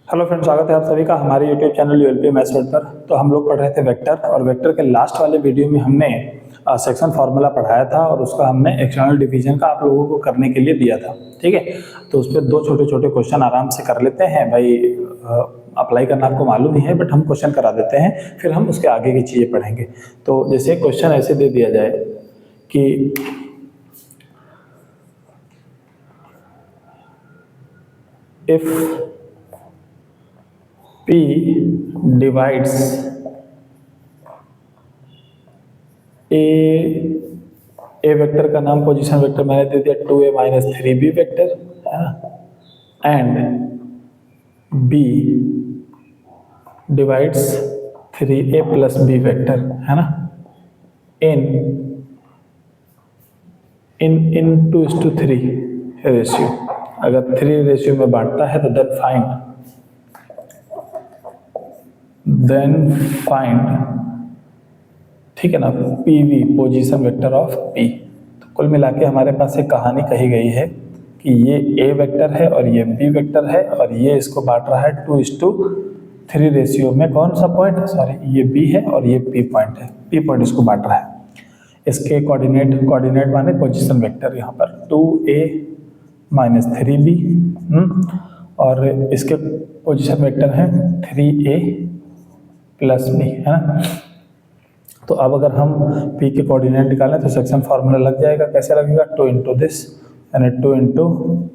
Hello friends, स्वागत है आप सभी का हमारे यूट्यूब चैनल यूएलपी मैथ्स वर्ल्ड पर। तो हम लोग पढ़ रहे थे वेक्टर, और वेक्टर के लास्ट वाले वीडियो में हमने सेक्शन फार्मूला पढ़ाया था और उसका हमने एक्सटर्नल डिवीजन का आप लोगों को करने के लिए दिया था। ठीक है, तो उस पर दो छोटे छोटे क्वेश्चन आराम से कर लेते हैं भाई। अप्लाई करना आपको मालूम ही है, बट हम क्वेश्चन करा देते हैं, फिर हम उसके आगे की चीज़ें पढ़ेंगे। तो जैसे क्वेश्चन ऐसे दे दिया जाए कि if P divides A vector का नाम पोजीशन वेक्टर मैंने दे दिया 2A माइनस 3B वेक्टर है ना, and B divides 3A plus B vector है ना, इन 2:3 रेशियो। अगर 3 रेशियो में बांटता है तो देन फाइंड ठीक है ना, PV position vector of P। तो कुल मिला के हमारे पास एक कहानी कही गई है कि ये A वेक्टर है और ये B वेक्टर है, और ये इसको बांट रहा है 2:3 रेशियो में। कौन सा पॉइंट है, सॉरी, ये B है और ये P पॉइंट है। P पॉइंट इसको बांट रहा है। इसके कोऑर्डिनेट माने पोजीशन वेक्टर, यहाँ पर 2A माइनस 3B, और इसके पोजीशन वेक्टर है 3A प्लस B है ना। तो अब अगर हम P के कोऑर्डिनेट निकालें तो सेक्शन फार्मूला लग जाएगा। कैसे लगेगा, 2 इंटू दिस यानी 2 into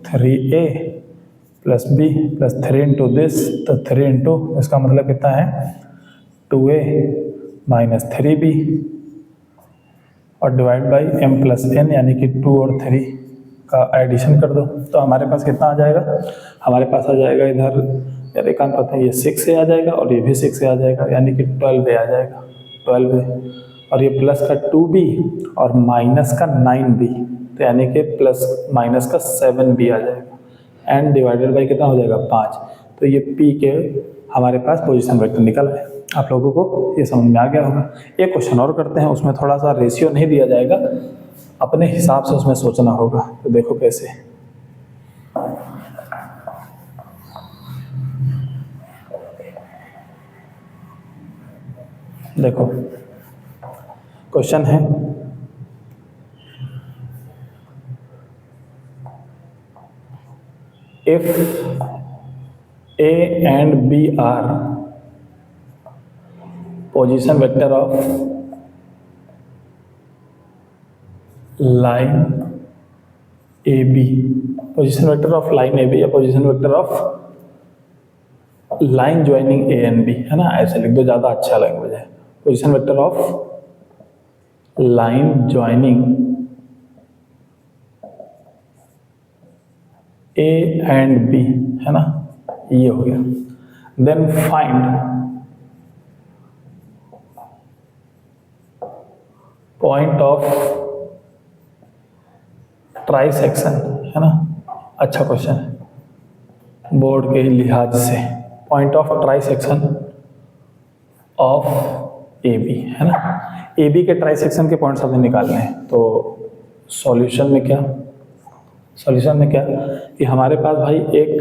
3A plus B plus 3 into this, तो 3 इंटू इसका मतलब कितना है 2A माइनस 3B और divide by M plus N, यानी कि 2 और 3 का एडिशन कर दो। तो हमारे पास कितना आ जाएगा, हमारे पास आ जाएगा इधर यार एक पता है, ये 6 से आ जाएगा और ये भी 6 से आ जाएगा, यानी कि 12A आ जाएगा, 12A, और ये प्लस का 2B और माइनस का 9B, तो यानी कि प्लस माइनस का 7B आ जाएगा, एंड डिवाइडेड बाई कितना हो जाएगा 5। तो ये P के हमारे पास पोजीशन वेक्टर निकल आए। आप लोगों को ये समझ में आ गया होगा। एक क्वेश्चन और करते हैं, उसमें थोड़ा सा रेशियो नहीं दिया जाएगा, अपने हिसाब से उसमें सोचना होगा। तो देखो कैसे, देखो क्वेश्चन है if A and B are position vector of line AB, position vector of line AB या position vector of line joining A and B है ना, ऐसे लिख दो, ज़्यादा अच्छा लैंग्वेज है। Position vector of line joining A and B है ना, ये हो गया। Then find point of trisection है ना। अच्छा क्वेश्चन है बोर्ड के लिहाज से, point of trisection of AB है ना। AB के ट्राई सेक्शन के पॉइंट्स हमें निकालने हैं। तो सॉल्यूशन में क्या कि हमारे पास भाई एक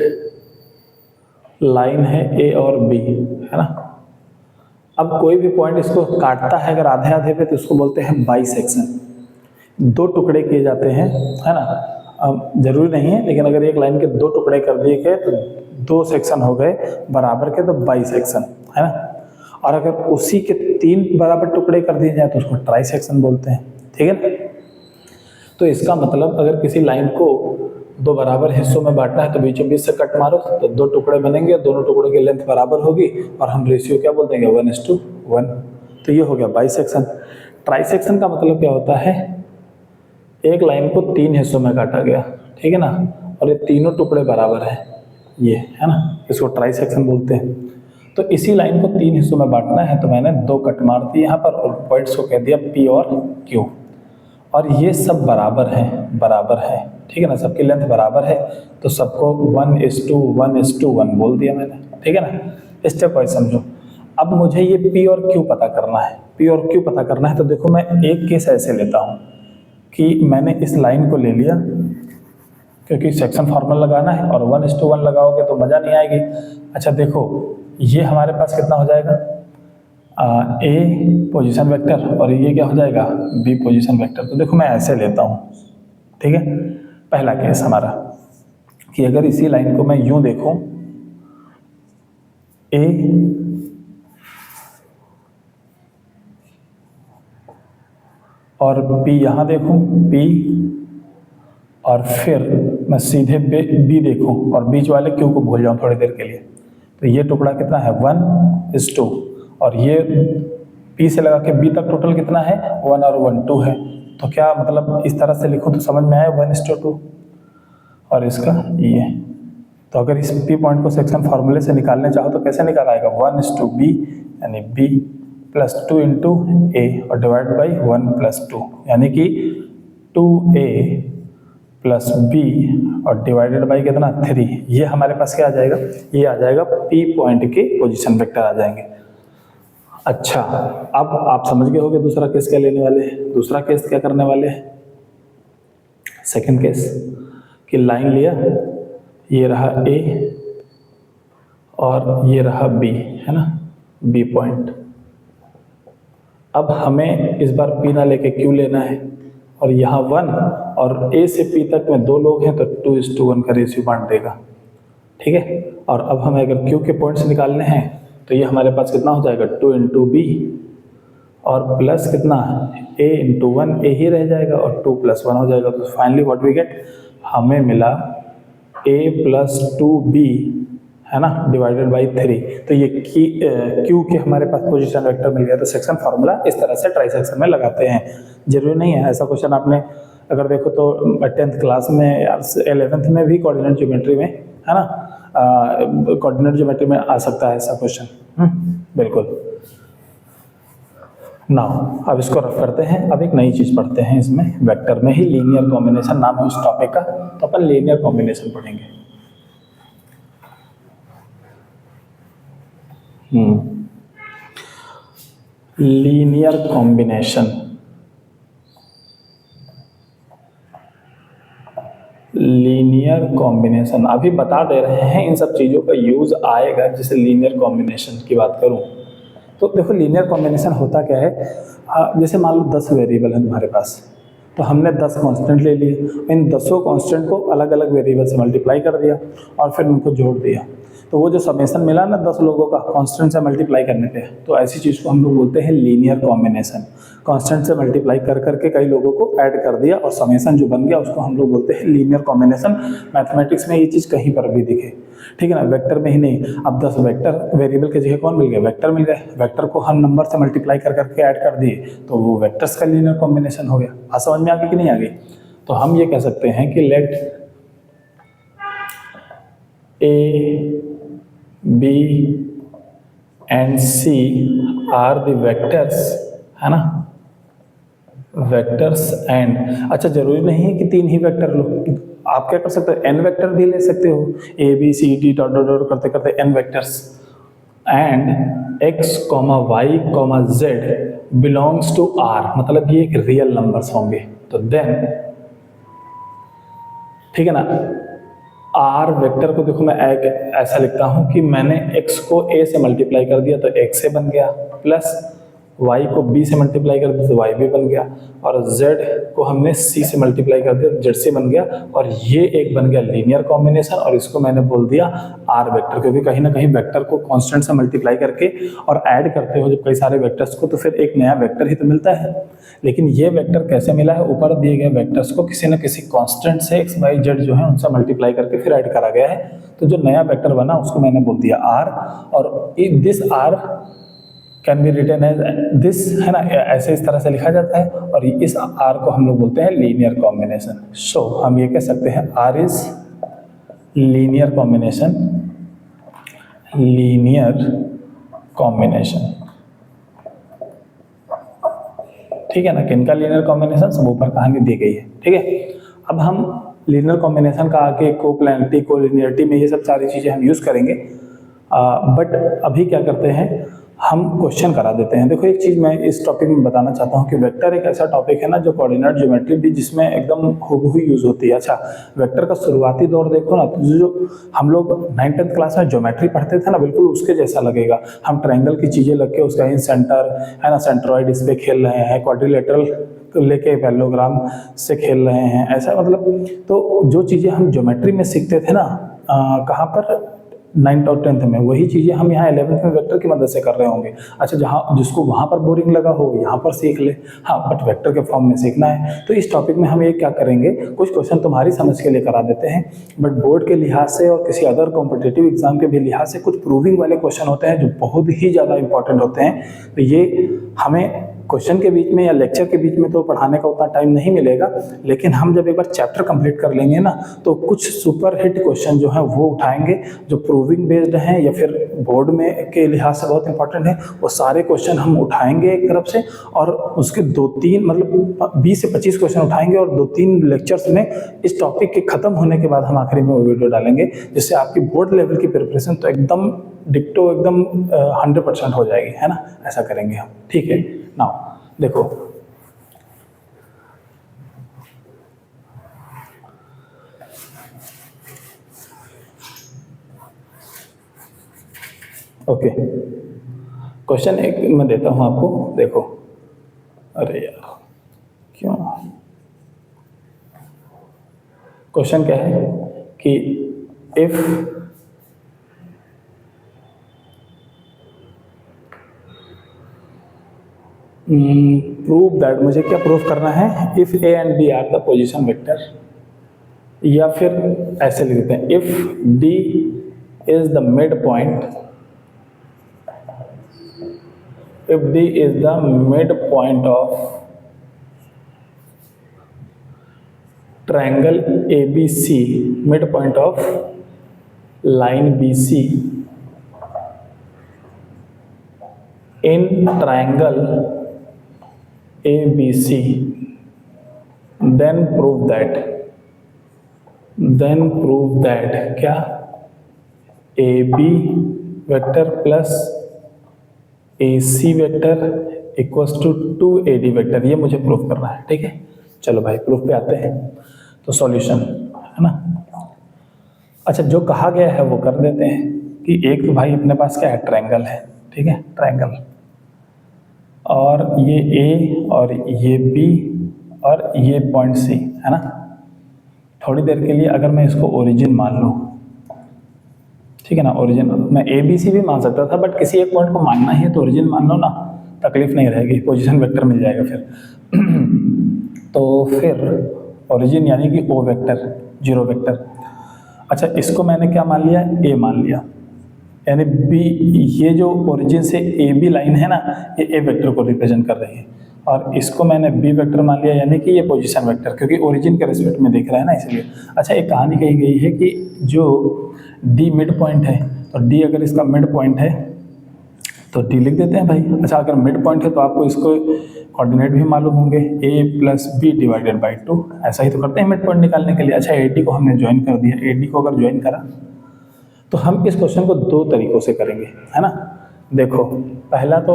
लाइन है A और B है ना। अब कोई भी पॉइंट इसको काटता है अगर आधे आधे पे, तो इसको बोलते हैं बाइसेक्शन। दो टुकड़े किए जाते हैं है ना। अब जरूरी नहीं है, लेकिन अगर एक लाइन के दो टुकड़े कर दिए गए तो 2 सेक्शन हो गए बराबर के, तो बाइसेक्शन है ना। और अगर उसी के 3 बराबर टुकड़े कर दिए जाए तो उसको ट्राई सेक्शन बोलते हैं, ठीक है ना। तो इसका मतलब अगर किसी लाइन को 2 बराबर हिस्सों में बांटना है तो बीचों बीच से कट मारो तो 2 टुकड़े बनेंगे, दोनों टुकड़ों की लेंथ बराबर होगी, और हम रेशियो क्या बोल देंगे 1:1। तो ये हो गया बाइसेक्शन। ट्राई सेक्शन का मतलब क्या होता है, एक लाइन को 3 हिस्सों में काटा गया, ठीक है ना, और ये तीनों टुकड़े बराबर हैं, ये है ना, इसको ट्राई सेक्शन बोलते हैं। तो इसी लाइन को 3 हिस्सों में बांटना है, तो मैंने 2 कट मार दिए यहाँ पर और पॉइंट्स को कह दिया P और Q, और ये सब बराबर है, ठीक है ना, सबकी लेंथ बराबर है, तो सबको 1:1:1 बोल दिया मैंने, ठीक है ना। स्टेप वाइज समझो। अब मुझे ये P और Q पता करना है, तो देखो मैं एक केस ऐसे लेता हूँ कि मैंने इस लाइन को ले लिया क्योंकि सेक्शन फॉर्मूला लगाना है और 1:1 लगाओगे तो मज़ा नहीं आएगी। अच्छा देखो, ये हमारे पास कितना हो जाएगा, ए पोजीशन वेक्टर और ये क्या हो जाएगा, बी पोजीशन वेक्टर। तो देखो मैं ऐसे लेता हूँ, ठीक है। पहला केस हमारा कि अगर इसी लाइन को मैं यूं देखूं, ए और बी यहां देखूं, बी, और फिर मैं सीधे बी देखूं और बीच वाले क्यू को भूल जाऊं थोड़ी देर के लिए, तो ये टुकड़ा कितना है 1:2, और ये पी से लगा के बी तक टोटल कितना है 1 और 1 2 है। तो क्या मतलब इस तरह से लिखूं तो समझ में आए 1:2 और इसका ये। तो अगर इस पी पॉइंट को सेक्शन फार्मूले से निकालने चाहो तो कैसे निकाल आएगा, 1:b यानी b + 2 × a और डिवाइड बाई 1+2 यानी कि 2a + b और डिवाइडेड बाई कितना 3। ये हमारे पास क्या आ जाएगा, ये आ जाएगा पी पॉइंट के पोजीशन वेक्टर आ जाएंगे। अच्छा, अब आप समझ गए होंगे दूसरा केस क्या लेने वाले हैं। दूसरा केस क्या करने वाले हैं, सेकंड केस कि लाइन लिया, ये रहा ए और ये रहा बी, है ना, बी पॉइंट। अब हमें इस बार पी ना लेके क्यू लेना है और यहाँ 1 और ए से पी तक में 2 लोग हैं तो 2:1 का रेशियो बांट देगा, ठीक है। और अब हमें अगर क्यू के पॉइंट्स निकालने हैं तो ये हमारे पास कितना हो जाएगा 2 × b और प्लस कितना a × 1, a ही रह जाएगा और 2 + 1 हो जाएगा। तो फाइनली व्हाट वी गेट, हमें मिला a + 2b, है ना, डिवाइडेड बाई 3। तो ये क्यू के हमारे पास पोजीशन वेक्टर मिल गया। तो सेक्शन फार्मूला इस तरह से ट्राई सेक्शन में लगाते हैं। जरूरी नहीं है ऐसा क्वेश्चन आपने अगर देखो तो 10th क्लास में या 11th में भी कोऑर्डिनेट ज्योमेट्री में, है ना, कोऑर्डिनेट ज्योमेट्री में आ सकता है ऐसा क्वेश्चन, बिल्कुल। नाउ अब इसको रफ करते हैं। अब एक नई चीज पढ़ते हैं, इसमें वेक्टर में ही लीनियर कॉम्बिनेशन नाम है उस टॉपिक का, तो अपन लीनियर कॉम्बिनेशन पढ़ेंगे। लीनियर कॉम्बिनेशन, लीनियर कॉम्बिनेशन अभी बता दे रहे हैं, इन सब चीज़ों का यूज आएगा। जैसे लीनियर कॉम्बिनेशन की बात करूं तो देखो लीनियर कॉम्बिनेशन होता क्या है, जैसे मान लो 10 वेरिएबल है तुम्हारे पास, तो हमने 10 कांस्टेंट ले लिए, इन 10 कांस्टेंट को अलग अलग वेरिएबल से मल्टीप्लाई कर दिया और फिर उनको जोड़ दिया, तो वो जो समेशन मिला ना 10 लोगों का कांस्टेंट से मल्टीप्लाई करने पे, तो ऐसी चीज़ को हम लोग बोलते हैं लीनियर कॉम्बिनेशन। कांस्टेंट से मल्टीप्लाई कर करके कई लोगों को ऐड कर दिया और समेशन जो बन गया उसको हम लोग बोलते हैं लीनियर कॉम्बिनेशन। मैथमेटिक्स में ये चीज़ कहीं पर भी दिखे, ठीक है ना, वेक्टर में ही नहीं। अब 10 वेक्टर वेरिएबल के जगह कौन मिल गए, वेक्टर मिल गए। वेक्टर को हम नंबर से मल्टीप्लाई कर करके ऐड कर दिए तो वो वेक्टर्स का लीनियर कॉम्बिनेशन हो गया। आ समझ में आ गई कि नहीं आ गई। तो हम ये कह सकते हैं कि let A B and C are the vectors, है ना, वेक्टर्स एंड, अच्छा जरूरी नहीं है कि 3 ही वेक्टर लो, आप क्या कर सकते हो n वेक्टर भी ले सकते हो, A B C D dot dot dot करते करते n vectors, and x, y, z belongs to r, मतलब ये एक रियल नंबर्स होंगे। तो देन ठीक है ना, r वेक्टर को देखो मैं ऐसा लिखता हूं कि मैंने x को a से मल्टीप्लाई कर दिया तो x से बन गया, प्लस y को b से मल्टीप्लाई कर दिया तो y भी बन गया, और z को हमने c से मल्टीप्लाई कर दिया तो z से बन गया, और ये एक बन गया लीनियर कॉम्बिनेशन। और इसको मैंने बोल दिया r वेक्टर, क्योंकि कहीं ना कहीं वेक्टर को कांस्टेंट से मल्टीप्लाई करके और ऐड करते हो जब कई सारे वेक्टर्स को तो फिर एक नया वेक्टर ही तो मिलता है। लेकिन ये वेक्टर कैसे मिला है, ऊपर दिए गए वेक्टर्स को किसी न किसी कांस्टेंट से x y z जो है उनसे मल्टीप्लाई करके फिर ऐड करा गया है। तो जो नया वेक्टर बना उसको मैंने बोल दिया r, और this r can be written as this, है ना, ऐसे इस तरह से लिखा जाता है, और इस r को हम लोग बोलते हैं लीनियर कॉम्बिनेशन। सो हम ये कह सकते हैं r is linear combination, linear combination, ठीक है ना। किनका लीनियर कॉम्बिनेशन, सब ऊपर कहानी दी गई है, ठीक है। अब हम लीनियर कॉम्बिनेशन का आगे कोप्लेनिटी, कोलिनियरिटी में ये सब सारी चीजें हम यूज करेंगे, बट अभी क्या करते हैं, हम क्वेश्चन करा देते हैं। देखो एक चीज़ मैं इस टॉपिक में बताना चाहता हूँ कि वेक्टर एक ऐसा टॉपिक है ना जो कोऑर्डिनेट ज्योमेट्री भी जिसमें एकदम हूबहू यूज़ होती है। अच्छा, वेक्टर का शुरुआती दौर देखो ना, तो जो हम लोग 9th क्लास में ज्योमेट्री पढ़ते थे ना, बिल्कुल उसके जैसा लगेगा। हम ट्रायंगल की चीज़ें लग के उसका इन सेंटर है ना, सेंट्रॉइड इस पे खेल रहे हैं, क्वाड्रिलेटरल लेके पैरेललोग्राम से खेल रहे हैं, ऐसा मतलब। तो जो चीज़ें हम ज्योमेट्री में सीखते थे ना, कहाँ पर 9th और 10th में, वही चीज़ें हम यहाँ 11th में वेक्टर की मदद से कर रहे होंगे। अच्छा, जहाँ जिसको वहाँ पर बोरिंग लगा हो यहाँ पर सीख ले, हाँ, बट वेक्टर के फॉर्म में सीखना है। तो इस टॉपिक में हम ये क्या करेंगे, कुछ क्वेश्चन तुम्हारी समझ के लिए करा देते हैं, बट बोर्ड के लिहाज से और किसी अदर कॉम्पिटिटिव एग्जाम के भी लिहाज से कुछ प्रूविंग वाले क्वेश्चन होते हैं जो बहुत ही ज़्यादा इंपॉर्टेंट होते हैं। तो ये हमें क्वेश्चन के बीच में या लेक्चर के बीच में तो पढ़ाने का उतना टाइम नहीं मिलेगा, लेकिन हम जब एक बार चैप्टर कंप्लीट कर लेंगे ना, तो कुछ सुपर हिट क्वेश्चन जो हैं वो उठाएंगे, जो प्रूविंग बेस्ड हैं या फिर बोर्ड में के लिहाज से बहुत इंपॉर्टेंट है। वो सारे क्वेश्चन हम उठाएंगे एक तरफ से, और उसके 2-3 मतलब 20 से 25 क्वेश्चन उठाएंगे, और 2-3 लेक्चर्स में इस टॉपिक के खत्म होने के बाद हम आखिरी में वो वीडियो डालेंगे, जिससे आपकी बोर्ड लेवल की प्रिपरेशन तो एकदम डिक्टो एकदम 100% हो जाएगी, है ना। ऐसा करेंगे हम, ठीक है। नाउ देखो, ओके, क्वेश्चन एक मैं देता हूं आपको, देखो। अरे यार क्यों, क्वेश्चन क्या है कि इफ प्रूव दैट, मुझे क्या प्रूव करना है, if A and B are the position vector, या फिर ऐसे लिख देते हैं, if D is the mid point, if D is the mid point of triangle ABC, mid point of line BC in triangle ABC, then prove that क्या, AB vector plus AC vector equals to 2AD vector, ये मुझे proof करना है, ठीक है। चलो भाई proof पे आते हैं। तो सॉल्यूशन है ना, अच्छा जो कहा गया है वो कर देते हैं कि एक तो भाई अपने पास क्या है, ट्रायंगल है, ठीक है, ट्रायंगल, और ये A और ये B और ये पॉइंट C है ना। थोड़ी देर के लिए अगर मैं इसको ओरिजिन मान लूँ, ठीक है ना, ओरिजिन मैं ABC भी मान सकता था, बट किसी एक पॉइंट को मानना ही है तो ओरिजिन मान लो ना, तकलीफ नहीं रहेगी, पोजीशन वेक्टर मिल जाएगा फिर। तो फिर ओरिजिन यानी कि O वेक्टर, 0 वेक्टर। अच्छा, इसको मैंने क्या मान लिया, A मान लिया, यानी B, ये जो ओरिजिन से AB लाइन है ना, ये A वेक्टर को रिप्रेजेंट कर रही है, और इसको मैंने B वेक्टर मान लिया, यानी कि ये पोजीशन वेक्टर, क्योंकि ओरिजिन के रिस्पेक्ट में देख रहा है ना, इसलिए। अच्छा, एक कहानी कही गई है कि जो D मिड पॉइंट है, तो D अगर इसका मिड पॉइंट है तो D लिख देते हैं भाई। अच्छा, अगर मिड पॉइंट है तो आपको इसको कोऑर्डिनेट भी मालूम होंगे, A + B / 2, ऐसा ही तो करते हैं मिड पॉइंट निकालने के लिए। अच्छा, AD को हमने ज्वाइन कर दिया, AD को अगर ज्वाइन करा तो हम इस क्वेश्चन को 2 तरीकों से करेंगे, है ना। देखो, पहला तो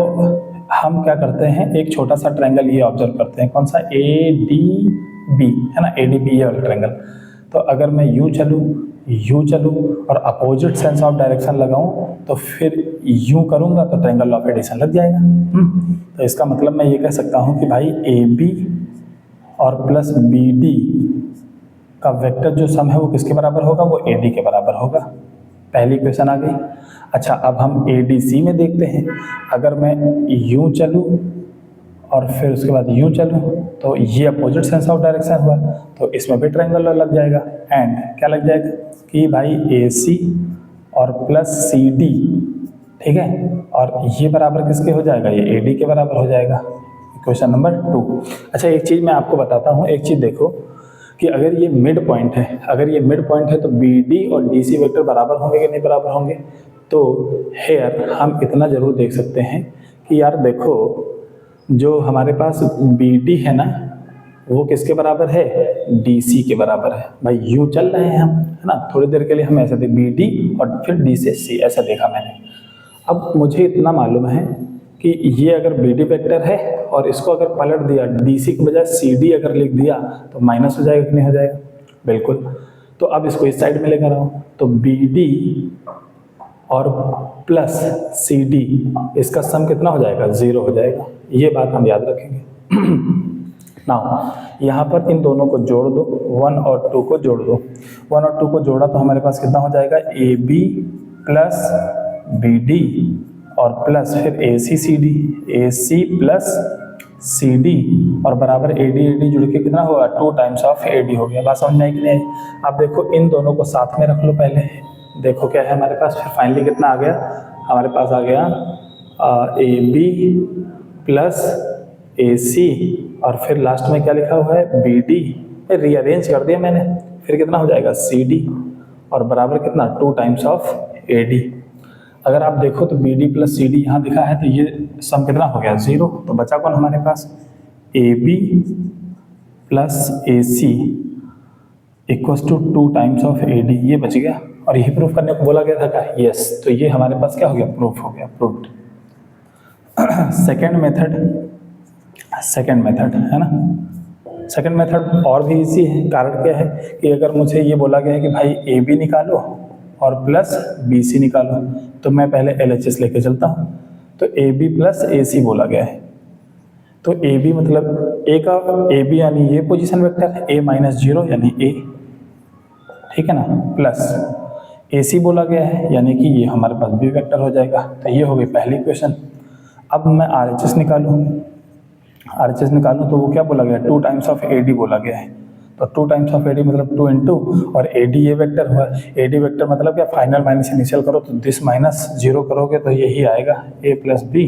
हम क्या करते हैं, एक छोटा सा ट्रायंगल ये ऑब्जर्व करते हैं, कौन सा, ADB है ना, ADB ये वाला ट्रायंगल। तो अगर मैं यूँ चलूँ और अपोजिट सेंस ऑफ डायरेक्शन लगाऊं, तो फिर यूँ करूँगा तो ट्रायंगल ऑफ एडिशन लग जाएगा। तो इसका मतलब मैं ये कह सकता हूँ कि भाई AB और प्लस BD का वेक्टर जो सम है वो किसके बराबर होगा, वो AD के बराबर होगा। पहली क्वेश्चन आ गई। अच्छा, अब हम ADC में देखते हैं, अगर मैं यूँ चलूँ और फिर उसके बाद यूँ चलूँ तो ये अपोजिट सेंस ऑफ डायरेक्शन हुआ, तो इसमें भी ट्रायंगल लग जाएगा। एंड क्या लग जाएगा कि भाई AC और प्लस CD, ठीक है, और ये बराबर किसके हो जाएगा, ये AD के बराबर हो जाएगा। Question number 2। अच्छा, एक चीज़ मैं आपको बताता हूँ, एक चीज़ देखो कि अगर ये मिड पॉइंट है, तो BD और DC वेक्टर बराबर होंगे कि नहीं बराबर होंगे। तो हेयर हम इतना ज़रूर देख सकते हैं कि यार देखो, जो हमारे पास BD है ना, वो किसके बराबर है, DC के बराबर है। भाई यूँ चल रहे हैं हम, है ना, थोड़ी देर के लिए हम ऐसे थे, BD और फिर D से C, ऐसा देखा मैंने। अब मुझे इतना मालूम है कि ये अगर बी डी वेक्टर है और इसको अगर पलट दिया, डी सी की बजाय सी डी अगर लिख दिया तो माइनस हो जाएगा कि नहीं हो जाएगा? बिल्कुल। तो अब इसको इस साइड में लेकर आओ, तो बी डी और प्लस सी डी, इसका सम कितना हो जाएगा? 0 हो जाएगा। ये बात हम याद रखेंगे। नाउ यहाँ पर इन दोनों को जोड़ दो, 1 और 2 को जोड़ दो। 1 और 2 को जोड़ा तो हमारे पास कितना हो जाएगा? A B plus B D और प्लस फिर A C C D, A C plus C D और बराबर ए डी जुड़ के कितना होगा? 2 टाइम्स ऑफ ए डी हो गया। बात समझ में आई कि नहीं? अब देखो इन दोनों को साथ में रख लो पहले, देखो क्या है हमारे पास। फिर फाइनली कितना आ गया हमारे पास? आ गया ए बी प्लस ए सी और फिर लास्ट में क्या लिखा हुआ है? B D. रीअरेंज कर दिया मैंने। फिर कितना हो जाएगा? सी डी और बराबर कितना? 2 टाइम्स ऑफ ए डी। अगर आप देखो तो B D plus C D यहाँ दिखा है, तो ये सम कितना हो गया? 0। तो बचा कौन हमारे पास? A B plus A C equals to 2 times of A D, ये बच गया। और यही प्रूफ करने को बोला गया था क्या? यस। तो ये हमारे पास क्या हो गया? प्रूफ हो गया, प्रूव्ड। सेकेंड मेथड है ना। सेकेंड मेथड और भी इजी है। कारण क्या है कि अगर मुझे ये बोला गया है कि भाई ए बी निकालो और प्लस बी सी निकालो, तो मैं पहले एल एच एस लेके चलता हूँ। तो ए बी प्लस ए सी बोला गया है, तो ए बी मतलब ए का ए बी यानी ये पोजीशन वेक्टर है, ए माइनस 0 यानी ए, ठीक है ना, प्लस ए सी बोला गया है यानी कि ये हमारे पास बी वेक्टर हो जाएगा। तो ये हो गई पहली इक्वेशन। अब मैं आर एच एस निकालूँ, तो वो क्या बोला गया? 2 टाइम्स ऑफ ए डी बोला गया है। तो 2 टाइम्स ऑफ ए डी मतलब 2 इंटू, और ए डी ये वेक्टर हुआ। ए डी वेक्टर मतलब क्या? फाइनल माइनस इनिशियल करो तो दिस माइनस 0 करोगे तो यही आएगा, ए प्लस बी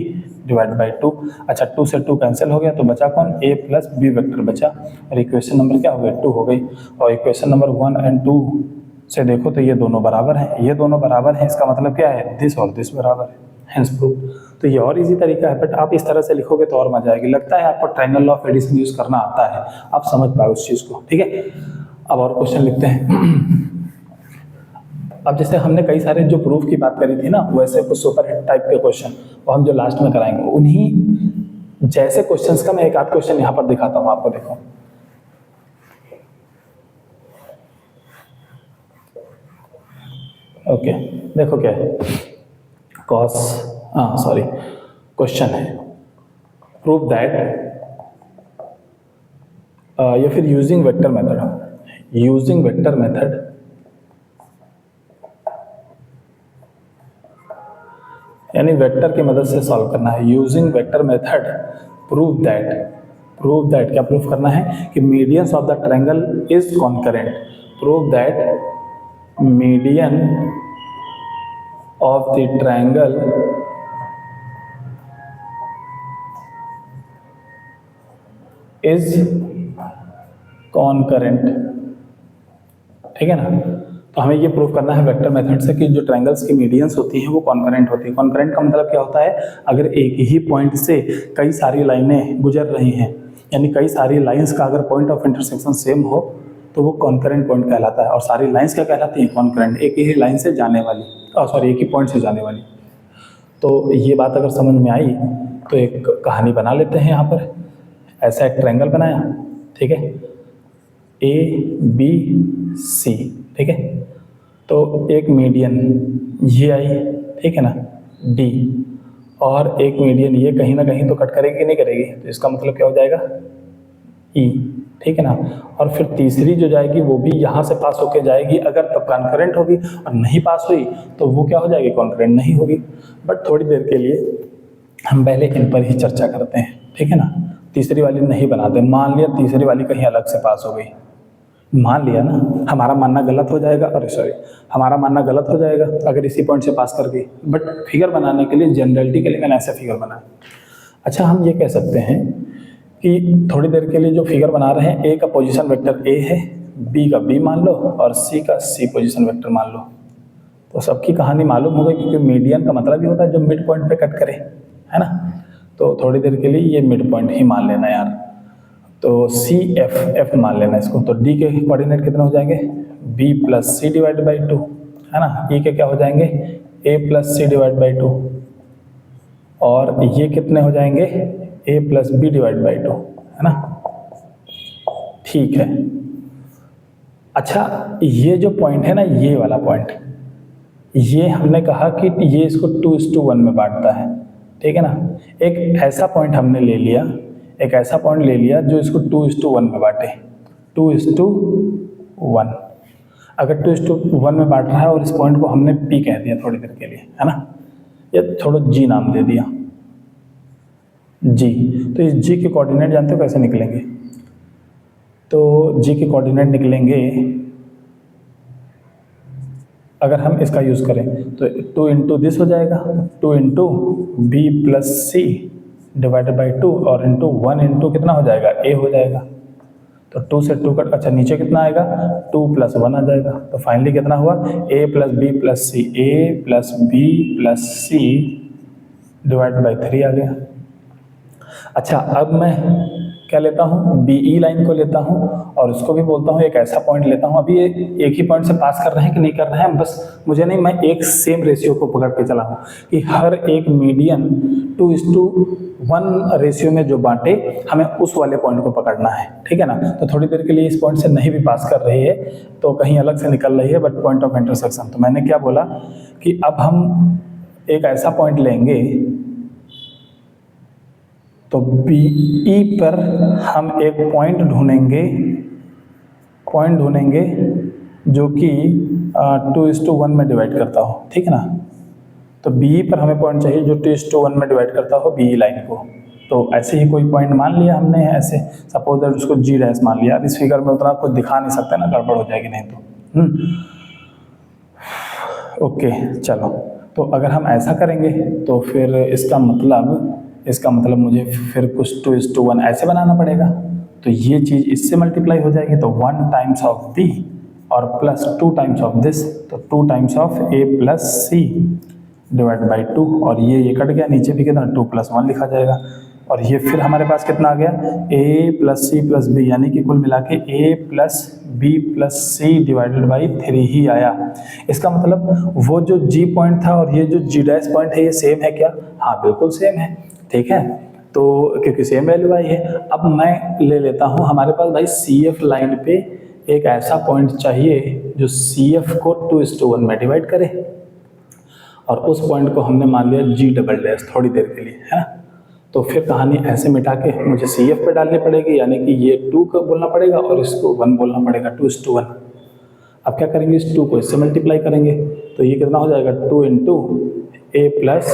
डिवाइड बाई 2। अच्छा 2 से 2 कैंसिल हो गया तो बचा कौन? ए प्लस बी वेक्टर बचा। और इक्वेशन नंबर क्या हो गया? 2 हो गई। और इक्वेशन नंबर 1 एंड 2 से देखो तो ये दोनों बराबर हैं, ये दोनों बराबर हैं, इसका मतलब क्या है? दिस और दिस बराबर है, हेंस प्रूफ। तो ये और इजी तरीका है, बट आप इस तरह से लिखोगे तो और मजा आएगी। लगता है आपको triangle law of addition use करना आता है, आप समझ पाए उस चीज को, ठीक है। अब और क्वेश्चन लिखते हैं। अब जैसे हमने कई सारे जो प्रूफ की बात करी थी ना, वैसे कुछ सुपर हिट टाइप के क्वेश्चन वो हम जो लास्ट में कराएंगे, उन्हीं जैसे क्वेश्चंस का मैं एक आध क्वेश्चन यहाँ पर दिखाता हूँ आपको। देखो ओके, देखो क्या है, कॉस क्वेश्चन है, प्रूव दैट या फिर यूजिंग वेक्टर मेथड यानी वेक्टर की मदद से सॉल्व करना है। Using vector method prove that क्या प्रूफ करना है? कि medians of the triangle is concurrent. Prove that median of the triangle is concurrent, ठीक है ना। तो हमें ये प्रूफ करना है वेक्टर मेथड से कि जो ट्रायंगल्स की मीडियंस होती हैं वो कॉन्करेंट होती है। कॉन्करेंट का मतलब क्या होता है? अगर एक ही पॉइंट से कई सारी लाइनें गुजर रही हैं, यानी कई सारी लाइंस का अगर पॉइंट ऑफ इंटरसेक्शन सेम हो तो वो कॉन्करेंट पॉइंट कहलाता है। और सारी लाइंस क्या कहलाती हैं? कॉन्करेंट, एक ही लाइन से जाने वाली, एक ही पॉइंट से जाने वाली। तो ये बात अगर समझ में आई तो एक कहानी बना लेते हैं। यहाँ पर ऐसा एक ट्रायंगल बनाया, ठीक है, ए बी सी, ठीक है। तो एक मीडियन ये आई, ठीक है ना, डी, और एक मीडियन ये कहीं ना कहीं तो कट करेगी कि नहीं करेगी, तो इसका मतलब क्या हो जाएगा? ई, ठीक है ना। और फिर तीसरी जो जाएगी वो भी यहाँ से पास होके जाएगी, अगर तब कॉन्करेंट होगी, और नहीं पास हुई तो वो क्या हो जाएगी? कॉन्करेंट नहीं होगी। बट थोड़ी देर के लिए हम पहले इन पर ही चर्चा करते हैं, ठीक है ना। तीसरी वाली नहीं बनाते। मान लिया तीसरी वाली कहीं अलग से पास हो गई, मान लिया ना, हमारा मानना गलत हो जाएगा, हमारा मानना गलत हो जाएगा अगर इसी पॉइंट से पास कर गई। बट फिगर बनाने के लिए, जनरलिटी के लिए मैंने ऐसा फिगर बनाया। अच्छा, हम ये कह सकते हैं कि थोड़ी देर के लिए जो फिगर बना रहे हैं, ए का पोजीशन वेक्टर ए है, बी का बी मान लो और सी का सी पोजीशन वेक्टर मान लो। तो सबकी कहानी मालूम हो गई, क्योंकि मीडियन का मतलब ही होता है जो मिड पॉइंट पे कट करे, है ना। तो थोड़ी देर के लिए ये मिड पॉइंट ही मान लेना यार। तो सी एफ मान लेना इसको। तो डी के कोऑर्डिनेट कितने हो जाएंगे? B plus C divide by 2, है ना। ई के क्या हो जाएंगे? A plus C divide by 2, और ये कितने हो जाएंगे, a plus B divide by 2, है ना। ठीक है। अच्छा, ये जो पॉइंट है ना, ये वाला पॉइंट, ये हमने कहा कि ये इसको 2:1 में बांटता है, ठीक है ना। एक ऐसा पॉइंट हमने ले लिया, एक ऐसा पॉइंट ले लिया जो इसको 2:1 में बांटे, 2:1। अगर 2:1 में बांट रहा है और इस पॉइंट को हमने P कह दिया थोड़ी देर के लिए, है ना, या थोड़ा G नाम दे दिया, G। तो इस G के कोऑर्डिनेट जानते हो कैसे निकलेंगे? तो G के कोऑर्डिनेट निकलेंगे, अगर हम इसका यूज़ करें तो 2 इंटू दिस हो जाएगा, 2 into B plus C divided by 2, और इंटू 1 इंटू कितना हो जाएगा, A हो जाएगा। तो 2 से 2 कट, अच्छा नीचे कितना आएगा, 2 प्लस 1 आ जाएगा। तो फाइनली कितना हुआ, A प्लस बी प्लस सी, A plus B plus C divided by 3 आ गया। अच्छा, अब मैं क्या लेता हूँ, BE लाइन को लेता हूँ और उसको भी बोलता हूँ एक ऐसा पॉइंट लेता हूँ। अभी ये एक ही पॉइंट से पास कर रहे हैं कि नहीं कर रहे हैं, बस मुझे नहीं, मैं एक सेम रेशियो को पकड़ के चला हूँ कि हर एक मीडियन 2:1 रेशियो में जो बांटे, हमें उस वाले पॉइंट को पकड़ना है, ठीक है ना। तो थोड़ी देर के लिए इस पॉइंट से नहीं भी पास कर रही है तो कहीं अलग से निकल रही है, बट पॉइंट ऑफ इंटरसेक्शन। तो मैंने क्या बोला कि अब हम एक ऐसा पॉइंट लेंगे, तो BE पर हम एक पॉइंट ढूंढेंगे जो कि 2:1 में डिवाइड करता हो, ठीक है ना। तो BE पर हमें पॉइंट चाहिए जो 2:1 में डिवाइड करता हो BE लाइन को। तो ऐसे ही कोई पॉइंट मान लिया हमने, ऐसे सपोज दैट उसको G डैश मान लिया। अब इस फिगर में उतना कुछ दिखा नहीं सकते ना, गड़बड़ हो जाएगी नहीं तो। ओके, चलो। तो अगर हम ऐसा करेंगे तो फिर इसका मतलब मुझे फिर कुछ 2:1 ऐसे बनाना पड़ेगा। तो ये चीज़ इससे मल्टीप्लाई हो जाएगी, तो 1 टाइम्स ऑफ B और प्लस 2 टाइम्स ऑफ दिस, तो 2 times of A plus C divide by 2, और ये कट गया, नीचे भी कितना 2 + 1 लिखा जाएगा। और ये फिर हमारे पास कितना आ गया, A plus C plus B, यानी कि कुल मिला के A plus B plus C divided by 3 ही आया। इसका मतलब वो जो G पॉइंट था और ये जो G डैश पॉइंट है, ये सेम है क्या? हाँ, बिल्कुल सेम है, ठीक है। तो क्योंकि सेम वैल्यू आई है, अब मैं ले लेता हूँ, हमारे पास भाई CF लाइन पे एक ऐसा पॉइंट चाहिए जो CF को 2:1 में डिवाइड करे, और उस पॉइंट को हमने मान लिया G डबल डैश थोड़ी देर के लिए, है ना। तो फिर कहानी ऐसे मिटा के मुझे CF पे डालनी पड़ेगी, यानी कि ये 2 को बोलना पड़ेगा और इसको 1 बोलना पड़ेगा, 2:1। अब क्या करेंगे, इस 2 को इससे मल्टीप्लाई करेंगे, तो ये कितना हो जाएगा, 2 into A plus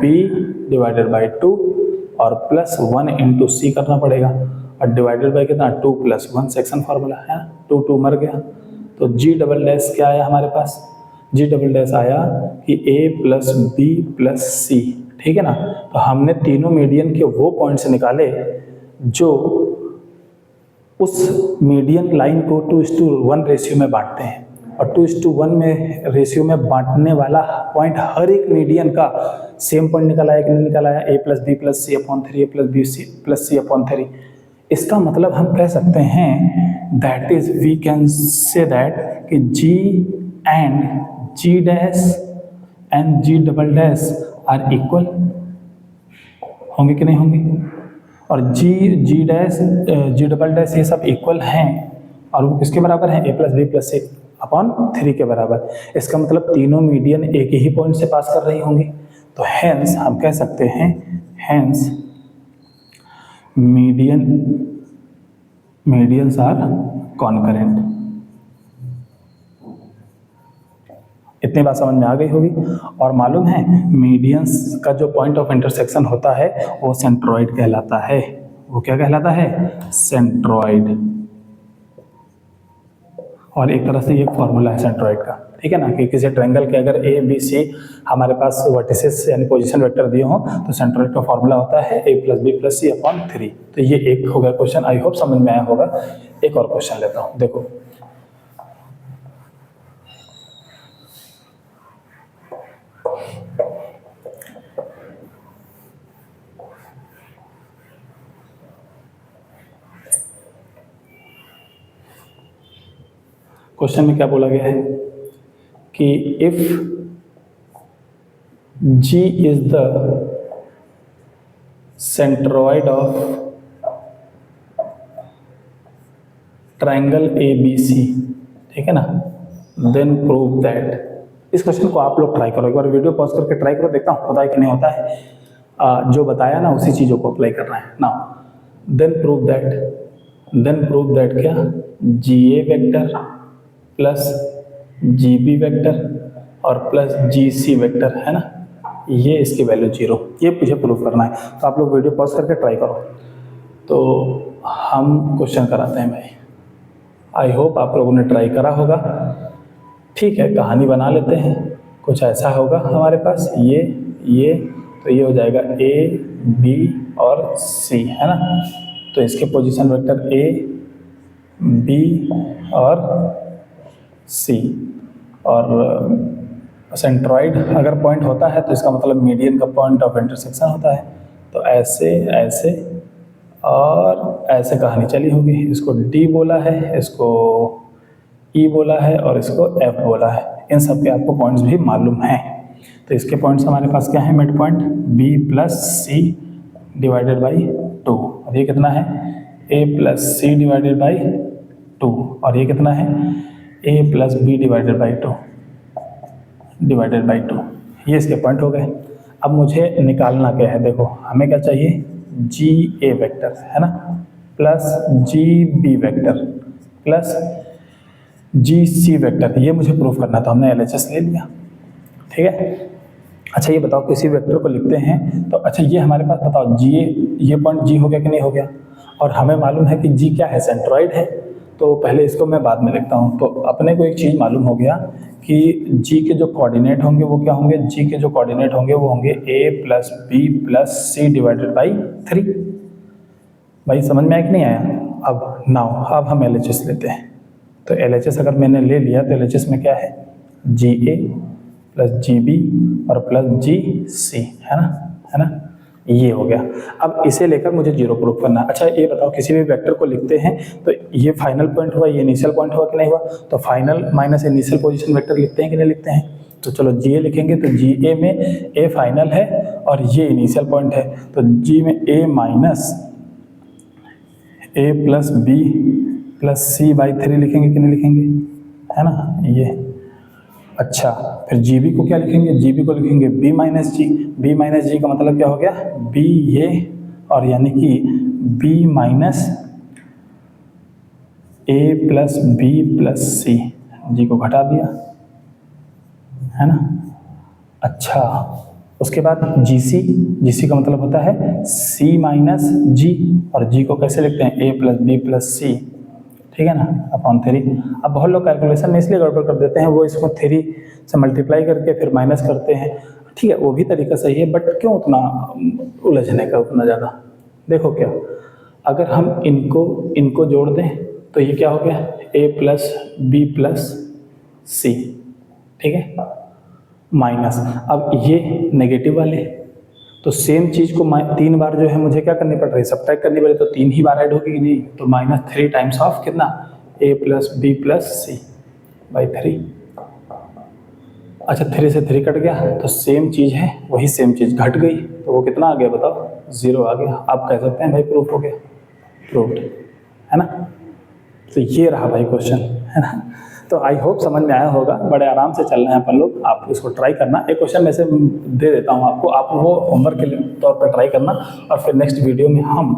B divided by 2 और प्लस 1 इंटू C करना पड़ेगा, और डिवाइडेड बाई कितना, 2 + 1 सेक्शन फार्मूला है, 2 मर गया। तो G डबल डैश क्या आया हमारे पास, G डबल डैश आया कि A plus B plus C, ठीक है ना। तो हमने तीनों मीडियन के वो पॉइंट्स निकाले जो उस मीडियन लाइन को 2:1 रेशियो में बांटते हैं, और 2:1 में रेशियो में बांटने वाला पॉइंट हर एक मीडियन का सेम पॉइंट निकल आया कि नहीं निकल आया, A plus B plus C upon 3, A plus B plus C upon 3। इसका मतलब हम कह सकते हैं, that is we can say that कि G and G dash and G double dash are equal, होंगे कि नहीं होंगे। और G dash G double dash ये सब इक्वल हैं, और वो किसके बराबर हैं, A plus B plus C upon 3 के बराबर। इसका मतलब तीनों मीडियन एक ही पॉइंट से पास कर रही होंगी। तो हेंस हम कह सकते हैं, हेंस मीडियंस आर कॉन्करेंट। इतनी बात समझ में आ गई होगी। और मालूम है, मीडियंस का जो पॉइंट ऑफ इंटरसेक्शन होता है वो सेंट्रॉइड कहलाता है। वो क्या कहलाता है, सेंट्रॉइड। और एक तरह से ये फॉर्मूला है सेंट्रॉइड का, ठीक है ना, कि किसी ट्रायंगल के अगर ABC हमारे पास वर्टिसेस यानी पोजीशन वेक्टर दिए हों, तो सेंट्रॉइड का फॉर्मूला होता है A plus B plus C upon 3। तो ये एक हो गया क्वेश्चन, आई होप समझ में आया होगा। एक और क्वेश्चन लेता हूँ, देखो। क्वेश्चन में क्या बोला गया है कि if G is the centroid of triangle ABC, ठीक है ना, देन प्रूव दैट। इस क्वेश्चन को आप लोग ट्राई करो, एक बार वीडियो पॉज करके ट्राई करो, देखता हूँ होता है कि नहीं होता है। जो बताया ना उसी चीज़ों को अप्लाई करना है ना। देन प्रूव दैट क्या, GA vector plus GB vector और प्लस GC वेक्टर है ना, ये इसकी वैल्यू 0, ये मुझे प्रूव करना है। तो आप लोग वीडियो पॉज करके ट्राई करो। तो हम क्वेश्चन कराते हैं भाई, आई होप आप लोगों ने ट्राई करा होगा। ठीक है, कहानी बना लेते हैं। कुछ ऐसा होगा हमारे पास, ये तो ये हो जाएगा A B और C है ना। तो इसके पोजीशन वेक्टर A B और C, और सेंट्रॉइड अगर पॉइंट होता है तो इसका मतलब मीडियन का पॉइंट ऑफ इंटरसेक्शन होता है। तो ऐसे ऐसे और ऐसे कहानी चली होगी। इसको D बोला है, इसको E बोला है और इसको F बोला है। इन सब के आपको पॉइंट्स भी मालूम हैं। तो इसके पॉइंट्स हमारे पास क्या है, mid point B plus C divided by 2, और ये कितना है A plus C divided by 2, और ये कितना है A plus B divided by 2। ये इसके पॉइंट हो गए। अब मुझे निकालना क्या है, देखो हमें क्या चाहिए, GA वेक्टर है ना plus GB vector plus GC vector, ये मुझे प्रूफ करना था। हमने LHS ले लिया, ठीक है। अच्छा ये बताओ किसी वेक्टर को लिखते हैं तो अच्छा ये हमारे पास बताओ GA, ये पॉइंट G हो गया कि नहीं हो गया, और हमें मालूम है कि G क्या है, सेंट्रॉइड है। तो पहले इसको मैं बाद में लिखता हूँ। तो अपने को एक चीज़ मालूम हो गया कि G के जो कोऑर्डिनेट होंगे वो क्या होंगे, G के जो कोऑर्डिनेट होंगे वो होंगे A plus B plus C divided by 3। भाई समझ में आया कि नहीं आया। अब हम LHS लेते हैं। तो LHS अगर मैंने ले लिया तो LHS में क्या है, GA प्लस GB और प्लस GC है ना, ये हो गया। अब इसे लेकर मुझे 0 प्रूफ करना है। अच्छा ये बताओ किसी भी वेक्टर को लिखते हैं तो ये फाइनल पॉइंट हुआ, ये इनिशियल पॉइंट हुआ कि नहीं हुआ, तो final minus initial position vector लिखते हैं कि नहीं लिखते हैं। तो चलो GA लिखेंगे तो GA में A फाइनल है और ये इनिशियल पॉइंट है, तो G में A minus A plus B plus C by 3 लिखेंगे कि नहीं लिखेंगे, है ना ये। अच्छा फिर GB को क्या लिखेंगे, GB को लिखेंगे B माइनस जी का मतलब क्या हो गया, B ये, और यानी कि B minus A plus B plus C, G को घटा दिया है ना। अच्छा उसके बाद GC का मतलब होता है C माइनस G, और G को कैसे लिखते हैं, A plus B plus C, ठीक है ना, अपॉन 3। अब बहुत लोग कैलकुलेशन में इसलिए गड़बड़ कर देते हैं, वो इसको 3 से मल्टीप्लाई करके फिर माइनस करते हैं। ठीक है वो भी तरीका सही है, बट क्यों उतना उलझने का, उतना ज़्यादा। देखो क्या, अगर हम इनको जोड़ दें तो ये क्या हो गया, A plus B plus C, ठीक है, माइनस। अब ये नेगेटिव वाले, तो सेम चीज़ को 3 बार जो है मुझे क्या करनी पड़ रही है, सब्ट्रैक्ट करनी पड़ी, तो 3 ही बार ऐड होगी कि नहीं, तो माइनस 3 टाइम्स ऑफ कितना, A plus B plus C by 3। अच्छा 3 से 3 कट गया तो सेम चीज़ है, वही सेम चीज़ घट गई, तो वो कितना आ गया बताओ, 0 आ गया। आप कह सकते हैं भाई प्रूफ हो गया, प्रूफ्ड है ना। तो ये रहा भाई क्वेश्चन, है ना। तो आई होप समझ में आया होगा, बड़े आराम से चल रहे हैं अपन लोग। आप इसको ट्राई करना, एक क्वेश्चन में से दे देता हूँ आपको, आप वो होमवर्क के तौर पर ट्राई करना, और फिर नेक्स्ट वीडियो में हम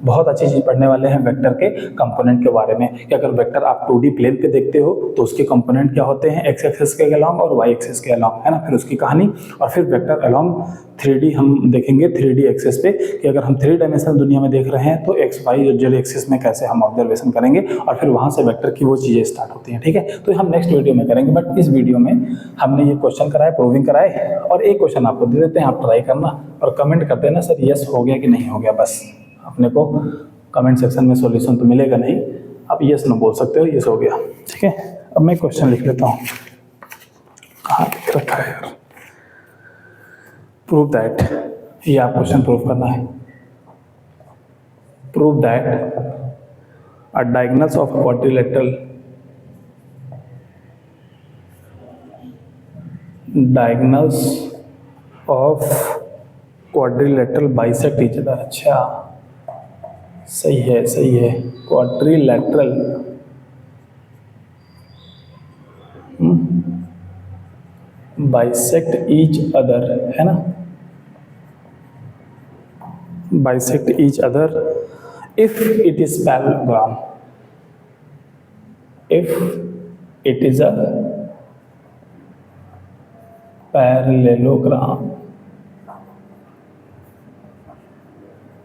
बहुत अच्छी चीज़ पढ़ने वाले हैं वेक्टर के कंपोनेंट के बारे में, कि अगर वेक्टर आप 2D प्लेन पे देखते हो तो उसके कंपोनेंट क्या होते हैं, एक्स एक्सिस के अलॉन्ग और वाई एक्सिस के अलॉन्ग, है ना, फिर उसकी कहानी, और फिर वेक्टर अलॉन्ग 3D हम देखेंगे 3D एक्सिस पे, कि अगर हम 3 डायमेंशनल दुनिया में देख रहे हैं तो एक्स वाई और जेड एक्सिस में कैसे हम ऑब्जर्वेशन करेंगे, और फिर वहाँ से वेक्टर की वो चीज़ें स्टार्ट होती हैं, ठीक है। तो हम नेक्स्ट वीडियो में करेंगे, बट इस वीडियो में हमने ये क्वेश्चन कराए, प्रूविंग कराए, और एक क्वेश्चन आपको दे देते हैं, आप ट्राई करना और कमेंट कर देना सर यस हो गया कि नहीं हो गया। बस अपने को कमेंट सेक्शन में सॉल्यूशन तो मिलेगा नहीं, आप यस नो बोल सकते हो, यस हो गया, ठीक है। अब मैं क्वेश्चन लिख लेता हूँ, कहाँ लिख रखा है यार, प्रूव दैट, ये आप क्वेश्चन प्रूव करना है। Prove that a diagonals of quadrilateral diagonals of quadrilateral bisect each other. अच्छा, सही है सही है। क्वाड्रिलेटरल बाइसेक्ट ईच अदर, है ना, bisect each other if it is parallelogram, if it is a parallelogram.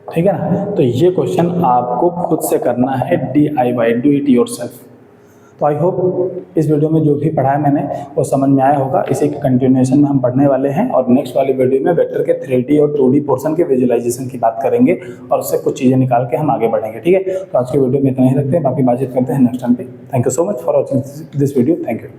ठीक है ना। तो ये क्वेश्चन आपको खुद से करना है, DIY, डू इट योरसेल्फ। तो आई होप इस वीडियो में जो भी पढ़ा है मैंने वो समझ में आया होगा। इसी के कंटिन्यूएशन में हम पढ़ने वाले हैं और नेक्स्ट वाली वीडियो में वेक्टर के 3D और 2D पोर्शन के विजुअलाइजेशन की बात करेंगे और उससे कुछ चीज़ें निकाल के हम आगे बढ़ेंगे। ठीक है, तो आज की वीडियो में इतना ही रखते हैं, बाकी बातचीत करते हैं नेक्स्ट टाइम पे। Thank you so much for watching this video. Thank you.